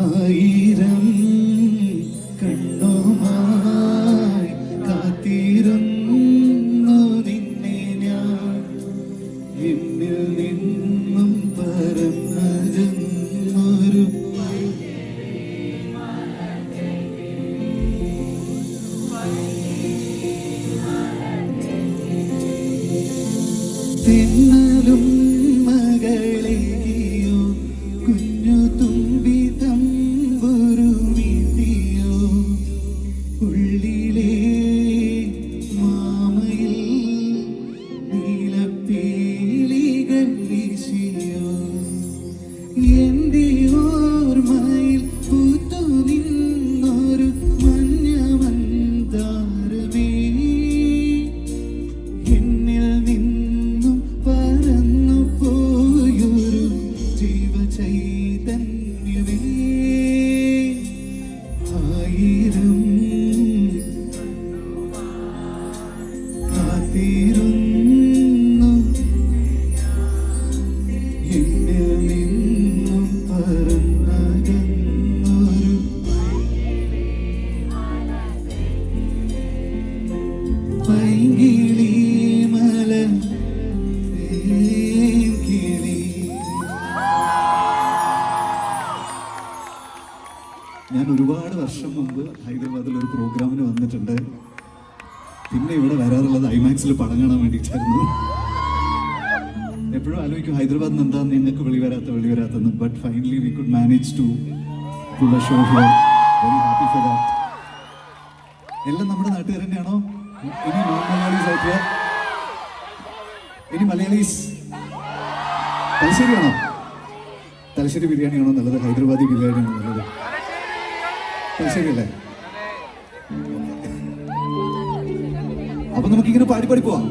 ആയിരം കണ്ണുമായി കാത്തിരുന്നു നിന്നെ ഞാൻ, എന്നിൽ നിന്നും പരന്നൊരു തിന്നലും മകളെയോ കുഞ്ഞു തുമ്പി തമ്പുരു വീട്ടിയോ, ഉള്ളിലെ മാമയിൽ നീലപ്പീലികൾ വീശിയോ, എൻ്റെ ഓർമ്മയിൽ പൂത്തു നിന്നൊരു മഞ്ഞ മന്ദാരമേ, എന്നിൽ നിന്നും പറന്നു പോയൊരു ജീവചൈതന്യമേ. ആയിരം കാത്തിരുന്നു എന്നിൽ നിന്നും പറന്നകന്നൊരു പൈങ്കിളി മല കിളി. ഞാൻ ഒരുപാട് വർഷം മുമ്പ് ഹൈദരാബാദിൽ ഒരു പ്രോഗ്രാമിന് വന്നിട്ടുണ്ട്. പിന്നെ ഇവിടെ വരാറുള്ളത് ഐമാക്സിൽ പടം കാണാൻ വേണ്ടിയിട്ടായിരുന്നു. എപ്പോഴും ആലോചിക്കും ഹൈദരാബാദിൽ നിന്ന് എന്താ ഞങ്ങൾക്ക് വെളി വരാത്തെന്ന്. But finally we could manage to pull a show here. Very happy for that. എല്ലാം നമ്മുടെ നാട്ടുകാർ തന്നെയാണോ? ഇനി നോൺ മലയാളീസ് ആയിട്ട് ഇനി മലയാളീസ് തലശ്ശേരിയാണോ? തലശ്ശേരി ബിരിയാണിയാണോ നല്ലത്? ഹൈദരാബാദി ബിരിയാണിയാണോ നല്ലത്? തലശ്ശേരി അല്ലേ? അപ്പൊ നമുക്കിങ്ങനെ പാടി പോവാം.